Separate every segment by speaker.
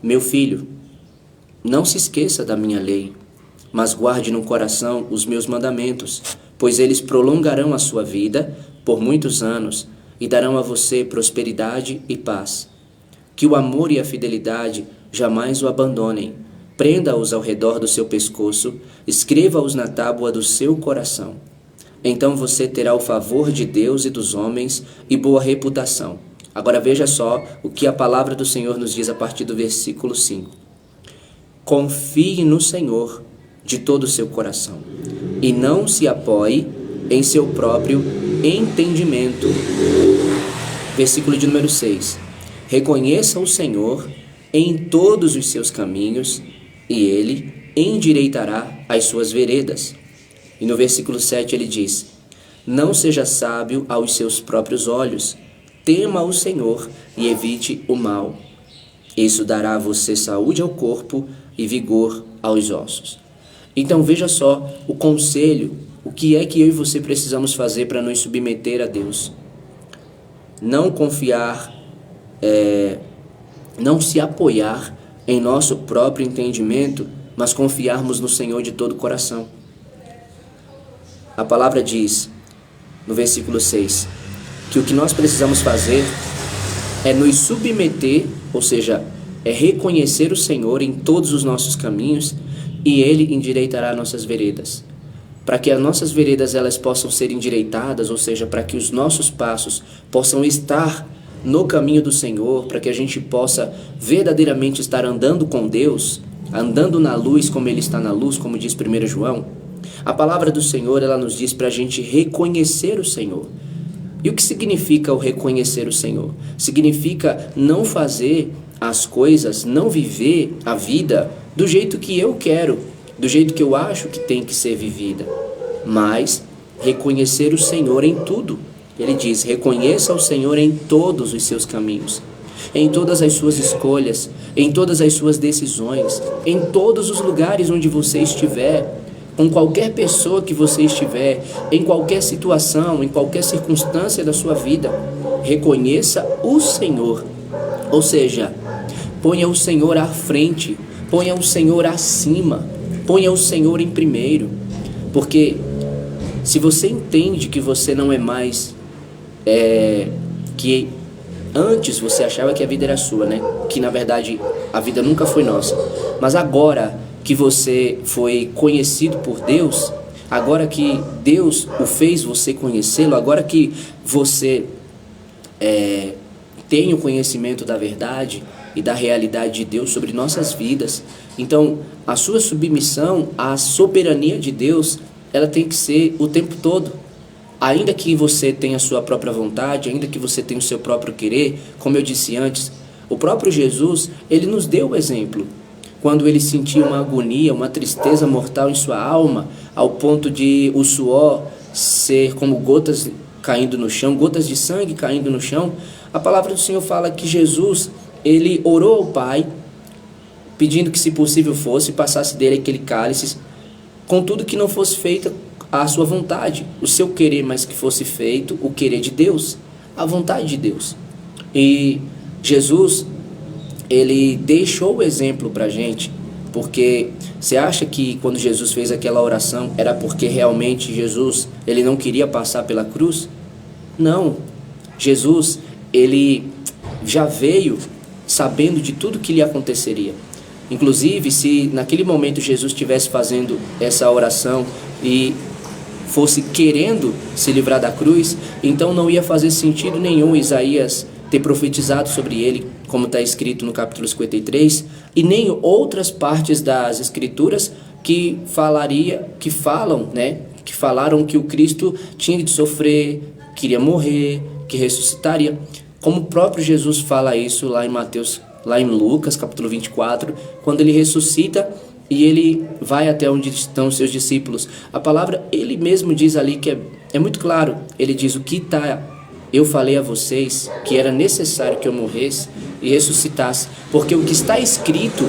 Speaker 1: Meu filho, não se esqueça da minha lei, mas guarde no coração os meus mandamentos, pois eles prolongarão a sua vida por muitos anos e darão a você prosperidade e paz. Que o amor e a fidelidade jamais o abandonem. Prenda-os ao redor do seu pescoço, escreva-os na tábua do seu coração. Então você terá o favor de Deus e dos homens e boa reputação. Agora veja só o que a palavra do Senhor nos diz a partir do versículo 5. Confie no Senhor de todo o seu coração e não se apoie em seu próprio entendimento. Versículo de número 6. Reconheça o Senhor em todos os seus caminhos e Ele endireitará as suas veredas. E no versículo 7 ele diz: não seja sábio aos seus próprios olhos, tema o Senhor e evite o mal. Isso dará a você saúde ao corpo e vigor aos ossos. Então veja só o conselho, o que é que eu e você precisamos fazer para nos submeter a Deus. Não confiar, não se apoiar em nosso próprio entendimento, mas confiarmos no Senhor de todo o coração. A palavra diz, no versículo 6, que o que nós precisamos fazer é nos submeter, ou seja, é reconhecer o Senhor em todos os nossos caminhos e Ele endireitará nossas veredas. Para que as nossas veredas elas possam ser endireitadas, ou seja, para que os nossos passos possam estar no caminho do Senhor, para que a gente possa verdadeiramente estar andando com Deus, andando na luz como Ele está na luz, como diz 1 João, a palavra do Senhor ela nos diz para a gente reconhecer o Senhor. E o que significa o reconhecer o Senhor? Significa não fazer as coisas, não viver a vida do jeito que eu quero, do jeito que eu acho que tem que ser vivida, mas reconhecer o Senhor em tudo. Ele diz, reconheça o Senhor em todos os seus caminhos, em todas as suas escolhas, em todas as suas decisões, em todos os lugares onde você estiver, com qualquer pessoa que você estiver, em qualquer situação, em qualquer circunstância da sua vida, reconheça o Senhor. Ou seja, ponha o Senhor à frente, ponha o Senhor acima, ponha o Senhor em primeiro. Porque se você entende que você não é mais, que antes você achava que a vida era sua, né? Que na verdade a vida nunca foi nossa, mas agora que você foi conhecido por Deus, agora que Deus o fez você conhecê-lo, agora que você tem o conhecimento da verdade e da realidade de Deus sobre nossas vidas, então a sua submissão à soberania de Deus, ela tem que ser o tempo todo. Ainda que você tenha a sua própria vontade, ainda que você tenha o seu próprio querer, como eu disse antes, o próprio Jesus, ele nos deu o exemplo. Quando ele sentia uma agonia, uma tristeza mortal em sua alma, ao ponto de o suor ser como gotas caindo no chão, gotas de sangue caindo no chão, a palavra do Senhor fala que Jesus, ele orou ao Pai, pedindo que, se possível fosse, passasse dele aquele cálice, contudo que não fosse feita a sua vontade, o seu querer, mas que fosse feito o querer de Deus, a vontade de Deus. E Jesus, ele deixou o exemplo para a gente, porque você acha que quando Jesus fez aquela oração era porque realmente Jesus, ele não queria passar pela cruz? Não, Jesus, ele já veio sabendo de tudo que lhe aconteceria. Inclusive, se naquele momento Jesus estivesse fazendo essa oração e fosse querendo se livrar da cruz, então não ia fazer sentido nenhum Isaías ter profetizado sobre ele, como está escrito no capítulo 53, e nem outras partes das escrituras que falaram que o Cristo tinha de sofrer, queria morrer, que ressuscitaria. Como o próprio Jesus fala isso lá em Lucas, capítulo 24, quando ele ressuscita e ele vai até onde estão os seus discípulos. A palavra, ele mesmo diz ali que é muito claro. Ele diz, eu falei a vocês que era necessário que eu morresse e ressuscitasse, porque o que está escrito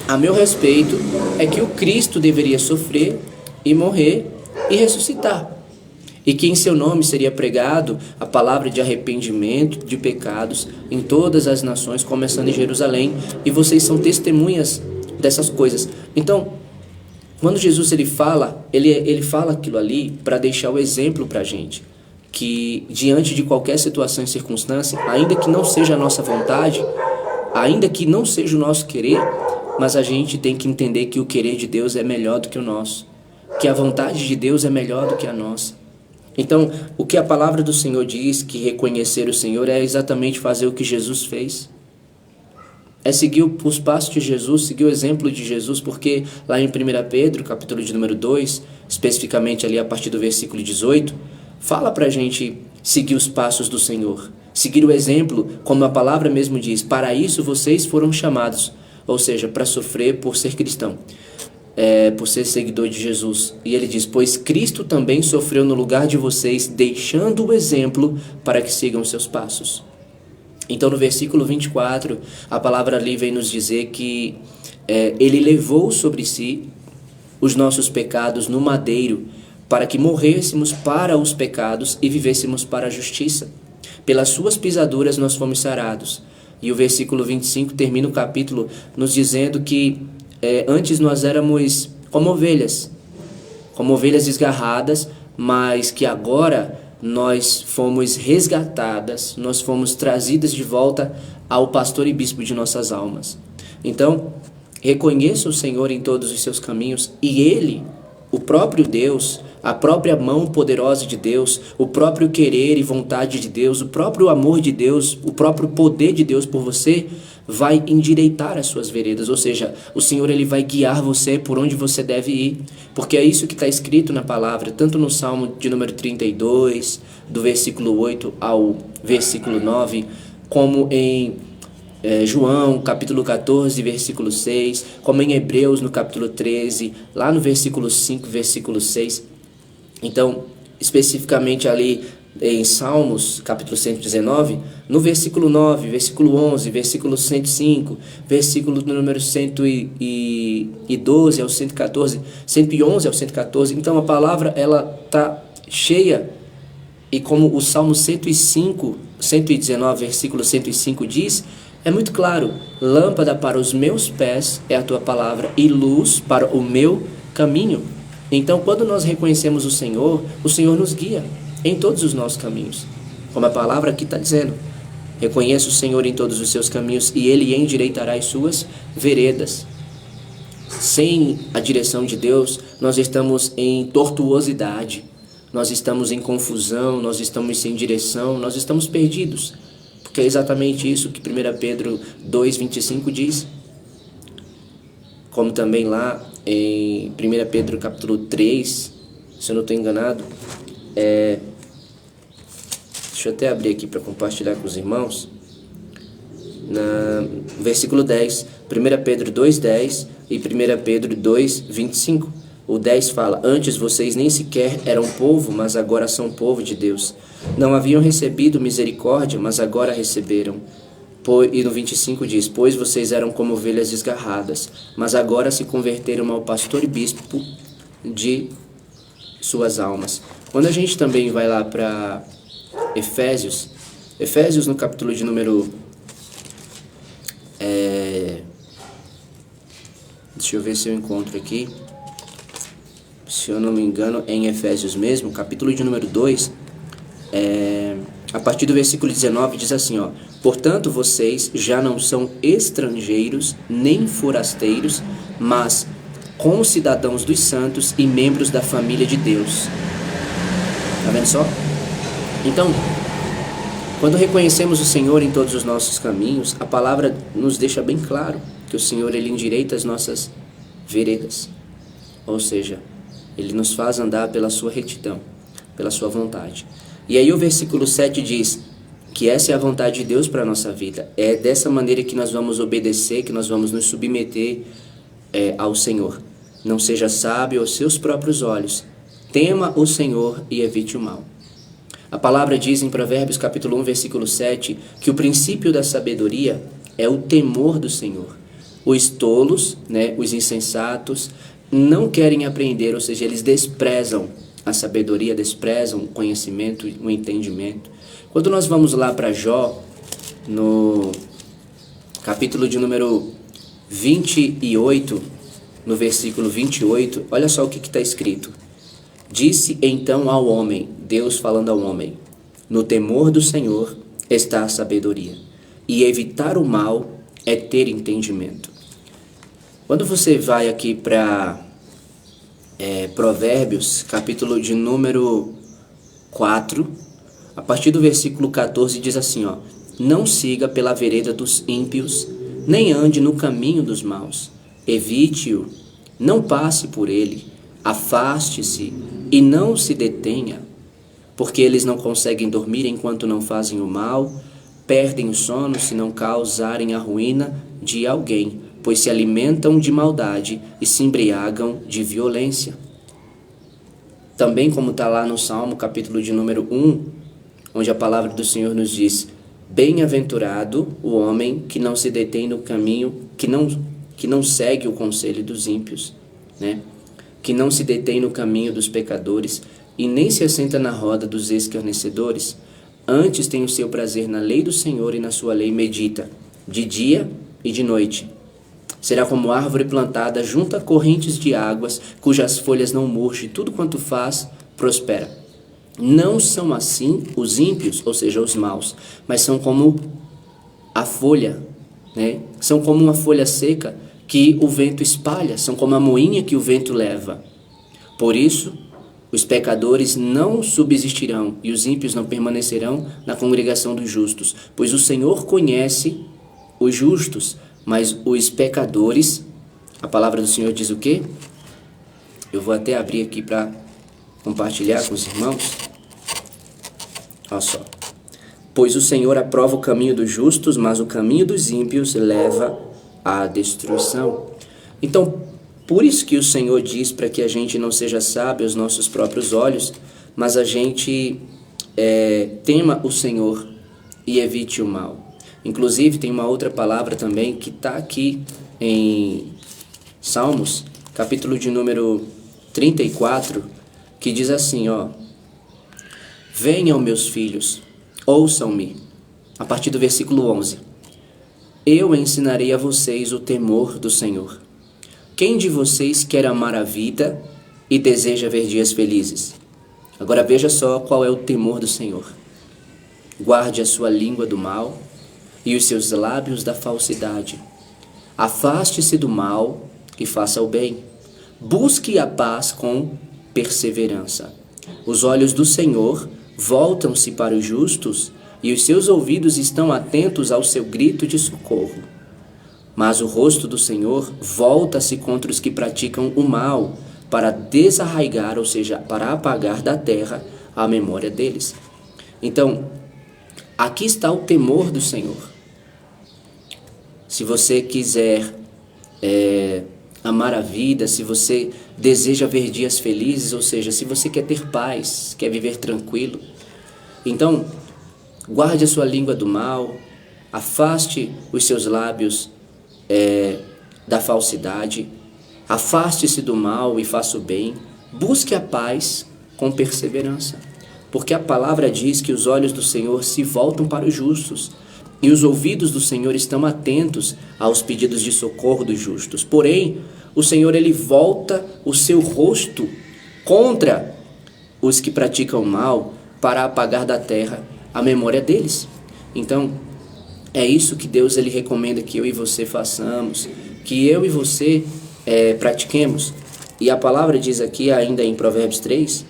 Speaker 1: a meu respeito é que o Cristo deveria sofrer e morrer e ressuscitar. e que em seu nome seria pregado a palavra de arrependimento de pecados em todas as nações, começando em Jerusalém, e vocês são testemunhas dessas coisas. Então, quando Jesus ele fala aquilo ali para deixar o exemplo para a gente, que diante de qualquer situação e circunstância, ainda que não seja a nossa vontade, ainda que não seja o nosso querer, mas a gente tem que entender que o querer de Deus é melhor do que o nosso, que a vontade de Deus é melhor do que a nossa. Então, o que a palavra do Senhor diz, que reconhecer o Senhor é exatamente fazer o que Jesus fez. É seguir os passos de Jesus, seguir o exemplo de Jesus, porque lá em 1 Pedro, capítulo de número 2, especificamente ali a partir do versículo 18, fala pra gente seguir os passos do Senhor, seguir o exemplo, como a palavra mesmo diz, para isso vocês foram chamados, ou seja, para sofrer por ser cristão, por ser seguidor de Jesus. E ele diz, pois Cristo também sofreu no lugar de vocês, deixando o exemplo para que sigam seus passos. Então no versículo 24, a palavra ali vem nos dizer que ele levou sobre si os nossos pecados no madeiro, para que morrêssemos para os pecados e vivêssemos para a justiça. Pelas suas pisaduras nós fomos sarados. E o versículo 25 termina o capítulo nos dizendo que antes nós éramos como ovelhas desgarradas, mas que agora nós fomos resgatadas, nós fomos trazidas de volta ao pastor e bispo de nossas almas. Então, reconheça o Senhor em todos os seus caminhos, e Ele, o próprio Deus, a própria mão poderosa de Deus, o próprio querer e vontade de Deus, o próprio amor de Deus, o próprio poder de Deus por você, vai endireitar as suas veredas, ou seja, o Senhor ele vai guiar você por onde você deve ir, porque é isso que está escrito na palavra, tanto no Salmo de número 32, do versículo 8 ao versículo 9, como em João, capítulo 14, versículo 6, como em Hebreus, no capítulo 13, lá no versículo 5, versículo 6. Então, especificamente ali em Salmos, capítulo 119, no versículo 9, versículo 11, versículo 105, versículo número 112 ao 114, 111 ao 114. Então, a palavra, ela está cheia, e como o Salmo 119, versículo 105 diz, é muito claro, lâmpada para os meus pés é a tua palavra e luz para o meu caminho. Então, quando nós reconhecemos o Senhor nos guia em todos os nossos caminhos. Como a palavra aqui está dizendo, reconheça o Senhor em todos os seus caminhos e Ele endireitará as suas veredas. Sem a direção de Deus, nós estamos em tortuosidade, nós estamos em confusão, nós estamos sem direção, nós estamos perdidos. Porque é exatamente isso que 1 Pedro 2,25 diz. Como também lá em 1 Pedro capítulo 3, se eu não estou enganado, deixa eu até abrir aqui para compartilhar com os irmãos, no versículo 10, 1 Pedro 2,10 e 1 Pedro 2,25. O 10 fala, antes vocês nem sequer eram povo, mas agora são povo de Deus. Não haviam recebido misericórdia, mas agora receberam. E no 25 diz, pois vocês eram como ovelhas desgarradas, mas agora se converteram ao pastor e bispo de suas almas. Quando a gente também vai lá para Efésios no capítulo de número... deixa eu ver se eu encontro aqui. Se eu não me engano, é em Efésios mesmo, capítulo de número 2, a partir do versículo 19, diz assim, ó, portanto, vocês já não são estrangeiros nem forasteiros, mas concidadãos dos santos e membros da família de Deus. Tá vendo só? Então, quando reconhecemos o Senhor em todos os nossos caminhos, a palavra nos deixa bem claro que o Senhor ele endireita as nossas veredas. Ou seja, Ele nos faz andar pela sua retidão, pela sua vontade. E aí o versículo 7 diz que essa é a vontade de Deus para a nossa vida. É dessa maneira que nós vamos obedecer, que nós vamos nos submeter ao Senhor. Não seja sábio aos seus próprios olhos. Tema o Senhor e evite o mal. A palavra diz em Provérbios capítulo 1, versículo 7, que o princípio da sabedoria é o temor do Senhor. Os tolos, os insensatos, não querem aprender, ou seja, eles desprezam a sabedoria, desprezam o conhecimento e o entendimento. Quando nós vamos lá para Jó, no capítulo de número 28, no versículo 28, olha só o que está escrito. Disse então ao homem, Deus falando ao homem, no temor do Senhor está a sabedoria, e evitar o mal é ter entendimento. Quando você vai aqui para Provérbios, capítulo de número 4, a partir do versículo 14 diz assim, ó, não siga pela vereda dos ímpios, nem ande no caminho dos maus, evite-o, não passe por ele, afaste-se e não se detenha, porque eles não conseguem dormir enquanto não fazem o mal, perdem o sono se não causarem a ruína de alguém, pois se alimentam de maldade e se embriagam de violência. Também como está lá no Salmo, capítulo de número 1, onde a palavra do Senhor nos diz, bem-aventurado o homem que não se detém no caminho, que não segue o conselho dos ímpios, né? Que não se detém no caminho dos pecadores e nem se assenta na roda dos escarnecedores, antes tem o seu prazer na lei do Senhor e na sua lei medita, de dia e de noite. Será como árvore plantada junto a correntes de águas, cujas folhas não murcham, tudo quanto faz prospera. Não são assim os ímpios, ou seja, os maus, mas são como a folha, né? São como uma folha seca que o vento espalha, são como a moinha que o vento leva. Por isso, os pecadores não subsistirão e os ímpios não permanecerão na congregação dos justos, pois o Senhor conhece os justos, mas os pecadores, a palavra do Senhor diz o quê? Eu vou até abrir aqui para compartilhar com os irmãos. Olha só. Pois o Senhor aprova o caminho dos justos, mas o caminho dos ímpios leva à destruição. Então, por isso que o Senhor diz para que a gente não seja sábio aos nossos próprios olhos, mas a gente tema o Senhor e evite o mal. Inclusive, tem uma outra palavra também que está aqui em Salmos, capítulo de número 34, que diz assim, ó, venham meus filhos, ouçam-me, a partir do versículo 11. Eu ensinarei a vocês o temor do Senhor. Quem de vocês quer amar a vida e deseja ver dias felizes? Agora veja só qual é o temor do Senhor. Guarde a sua língua do mal e os seus lábios da falsidade. Afaste-se do mal e faça o bem. Busque a paz com perseverança. Os olhos do Senhor voltam-se para os justos e os seus ouvidos estão atentos ao seu grito de socorro. Mas o rosto do Senhor volta-se contra os que praticam o mal, para desarraigar, ou seja, para apagar da terra a memória deles. Então, aqui está o temor do Senhor. Se você quiser amar a vida, se você deseja ver dias felizes, ou seja, se você quer ter paz, quer viver tranquilo, então guarde a sua língua do mal, afaste os seus lábios da falsidade, afaste-se do mal e faça o bem, busque a paz com perseverança, porque a palavra diz que os olhos do Senhor se voltam para os justos e os ouvidos do Senhor estão atentos aos pedidos de socorro dos justos. Porém, o Senhor, ele volta o seu rosto contra os que praticam mal para apagar da terra a memória deles. Então, é isso que Deus ele recomenda que eu e você façamos, que eu e você pratiquemos. E a palavra diz aqui, ainda em Provérbios 3,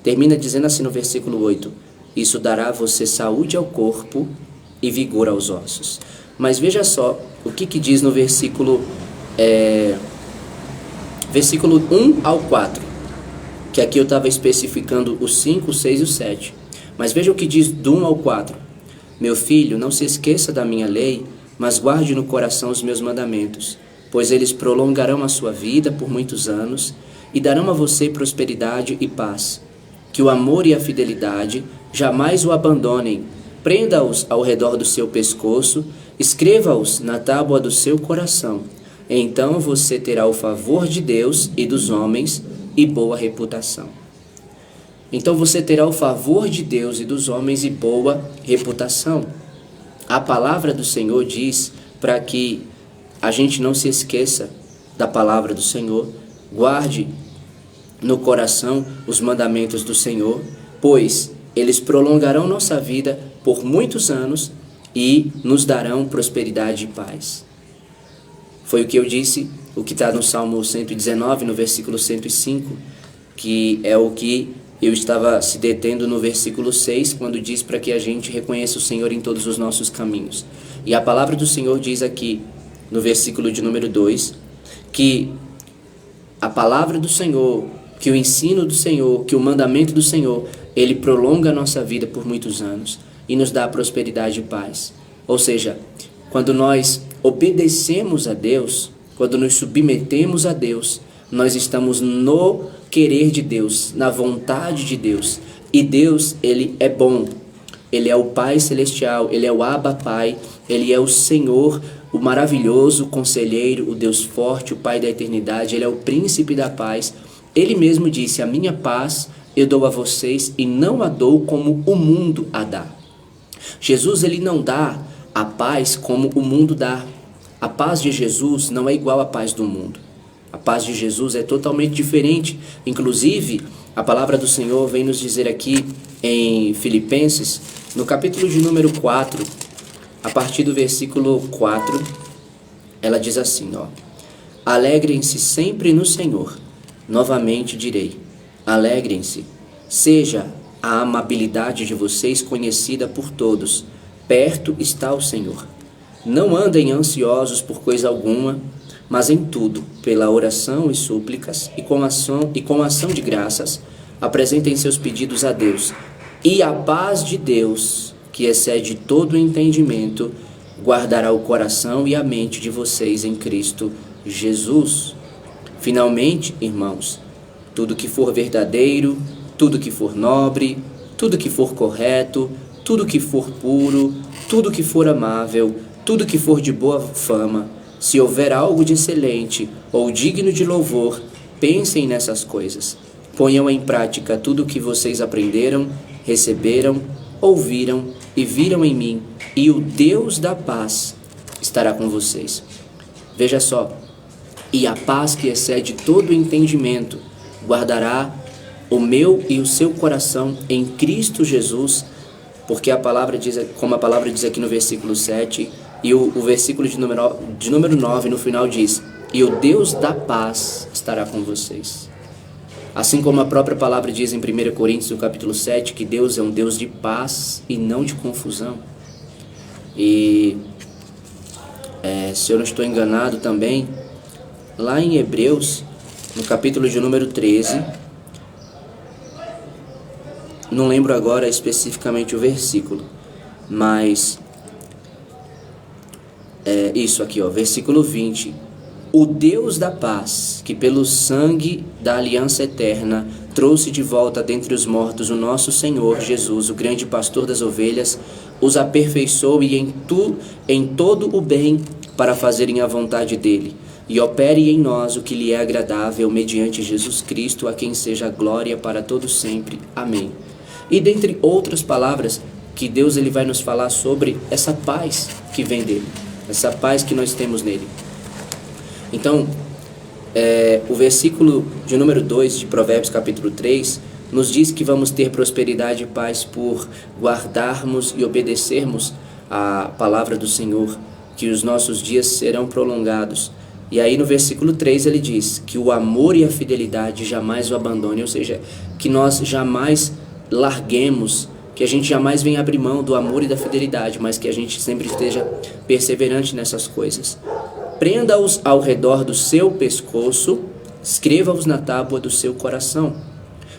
Speaker 1: termina dizendo assim no versículo 8, isso dará a você saúde ao corpo e vigor aos ossos. Mas veja só o que diz no versículo 1 ao 4, que aqui eu estava especificando o 5, o 6 e o 7. Mas veja o que diz do 1 ao 4. Meu filho, não se esqueça da minha lei, mas guarde no coração os meus mandamentos, pois eles prolongarão a sua vida por muitos anos e darão a você prosperidade e paz. Que o amor e a fidelidade jamais o abandonem. Prenda-os ao redor do seu pescoço, escreva-os na tábua do seu coração. Então você terá o favor de Deus e dos homens e boa reputação. Então você terá o favor de Deus e dos homens e boa reputação. A palavra do Senhor diz para que a gente não se esqueça da palavra do Senhor, guarde no coração os mandamentos do Senhor, pois eles prolongarão nossa vida por muitos anos e nos darão prosperidade e paz. Foi o que eu disse, o que está no Salmo 119, no versículo 105, que é o que eu estava se detendo no versículo 6, quando diz para que a gente reconheça o Senhor em todos os nossos caminhos. E a palavra do Senhor diz aqui, no versículo de número 2, que a palavra do Senhor, que o ensino do Senhor, que o mandamento do Senhor, ele prolonga a nossa vida por muitos anos e nos dá prosperidade e paz. Ou seja, quando nós obedecemos a Deus, quando nos submetemos a Deus, nós estamos no querer de Deus, na vontade de Deus. E Deus, ele é bom. Ele é o Pai Celestial, ele é o Abba Pai, ele é o Senhor, o maravilhoso conselheiro, o Deus forte, o Pai da eternidade, ele é o príncipe da paz. Ele mesmo disse: a minha paz eu dou a vocês e não a dou como o mundo a dá. Jesus, ele não dá a paz como o mundo dá. A paz de Jesus não é igual à paz do mundo. A paz de Jesus é totalmente diferente. Inclusive, a palavra do Senhor vem nos dizer aqui em Filipenses, no capítulo de número 4, a partir do versículo 4, ela diz assim, ó: alegrem-se sempre no Senhor. Novamente direi, alegrem-se. Seja a amabilidade de vocês conhecida por todos. Perto está o Senhor. Não andem ansiosos por coisa alguma, mas em tudo, pela oração e súplicas, e com ação de graças, apresentem seus pedidos a Deus. E a paz de Deus, que excede todo o entendimento, guardará o coração e a mente de vocês em Cristo Jesus. Finalmente, irmãos, tudo que for verdadeiro, tudo que for nobre, tudo que for correto, tudo que for puro, tudo que for amável, tudo que for de boa fama, se houver algo de excelente ou digno de louvor, pensem nessas coisas. Ponham em prática tudo o que vocês aprenderam, receberam, ouviram e viram em mim, e o Deus da paz estará com vocês. Veja só, e a paz que excede todo o entendimento guardará o meu e o seu coração em Cristo Jesus, porque a palavra diz, como a palavra diz aqui no versículo 7, e o versículo de número 9 no final diz: e o Deus da paz estará com vocês. Assim como a própria palavra diz em 1 Coríntios, no capítulo 7, que Deus é um Deus de paz e não de confusão. E se eu não estou enganado também, lá em Hebreus, no capítulo de número 13, não lembro agora especificamente o versículo, mas isso aqui, ó, versículo 20. O Deus da paz, que pelo sangue da aliança eterna trouxe de volta dentre os mortos o nosso Senhor Jesus, o grande pastor das ovelhas, os aperfeiçoe em todo o bem para fazerem a vontade dele, e opere em nós o que lhe é agradável, mediante Jesus Cristo, a quem seja a glória para todos sempre. Amém. E dentre outras palavras que Deus ele vai nos falar sobre essa paz que vem dele, essa paz que nós temos nele. Então, o versículo de número 2 de Provérbios capítulo 3 nos diz que vamos ter prosperidade e paz por guardarmos e obedecermos a palavra do Senhor, que os nossos dias serão prolongados. E aí no versículo 3 ele diz que o amor e a fidelidade jamais o abandone, ou seja, que nós jamais larguemos, que a gente jamais venha abrir mão do amor e da fidelidade, mas que a gente sempre esteja perseverante nessas coisas. Prenda-os ao redor do seu pescoço, escreva-os na tábua do seu coração.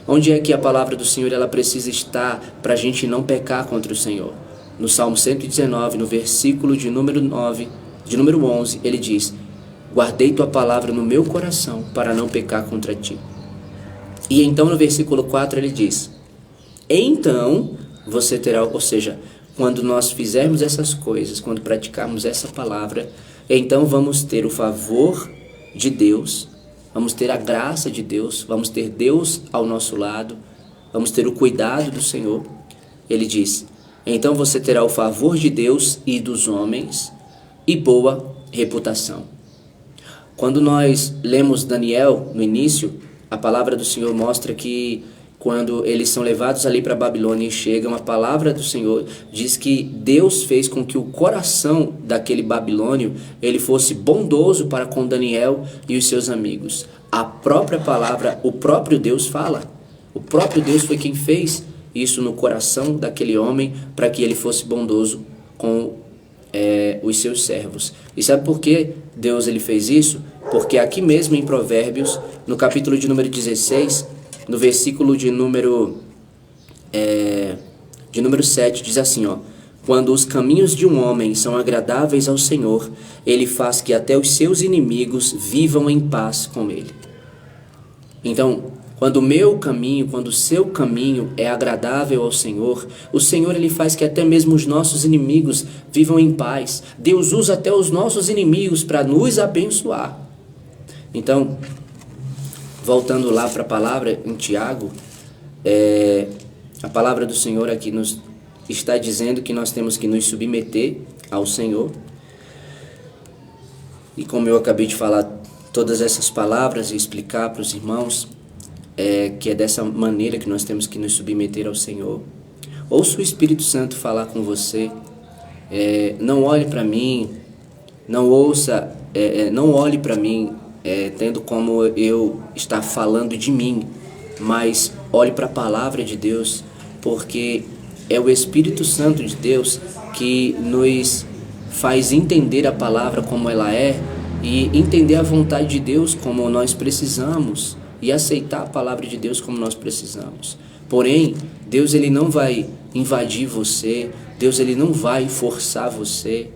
Speaker 1: Onde é que a palavra do Senhor ela precisa estar para a gente não pecar contra o Senhor? No Salmo 119, no versículo de número 11, ele diz: guardei tua palavra no meu coração para não pecar contra ti. E então no versículo 4 ele diz: então você terá, ou seja, quando nós fizermos essas coisas, quando praticarmos essa palavra, então vamos ter o favor de Deus, vamos ter a graça de Deus, vamos ter Deus ao nosso lado, vamos ter o cuidado do Senhor. Ele diz: então você terá o favor de Deus e dos homens e boa reputação. Quando nós lemos Daniel no início, a palavra do Senhor mostra que quando eles são levados ali para a Babilônia e chegam, a palavra do Senhor diz que Deus fez com que o coração daquele babilônio ele fosse bondoso para com Daniel e os seus amigos. A própria palavra, o próprio Deus fala. O próprio Deus foi quem fez isso no coração daquele homem para que ele fosse bondoso com os seus servos. E sabe por que Deus ele fez isso? Porque aqui mesmo em Provérbios, no capítulo de número 16, no versículo de número 7, diz assim, ó: quando os caminhos de um homem são agradáveis ao Senhor, ele faz que até os seus inimigos vivam em paz com ele. Então, quando o meu caminho, quando o seu caminho é agradável ao Senhor, o Senhor ele faz que até mesmo os nossos inimigos vivam em paz. Deus usa até os nossos inimigos para nos abençoar. Então, voltando lá para a palavra em Tiago, a palavra do Senhor aqui nos está dizendo que nós temos que nos submeter ao Senhor. E como eu acabei de falar todas essas palavras e explicar para os irmãos, que é dessa maneira que nós temos que nos submeter ao Senhor. Ouça o Espírito Santo falar com você. Não olhe para mim, não olhe para mim tendo como eu estar falando de mim, mas olhe para a palavra de Deus, porque é o Espírito Santo de Deus que nos faz entender a palavra como ela é e entender a vontade de Deus como nós precisamos e aceitar a palavra de Deus como nós precisamos. Porém, Deus ele não vai invadir você, Deus ele não vai forçar você.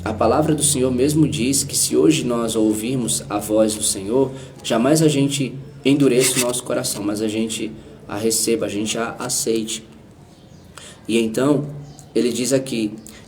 Speaker 1: A palavra do Senhor mesmo diz que se hoje nós ouvirmos a voz do Senhor, jamais a gente endureça o nosso coração, mas a gente a receba, a gente a aceite. E então, ele diz aqui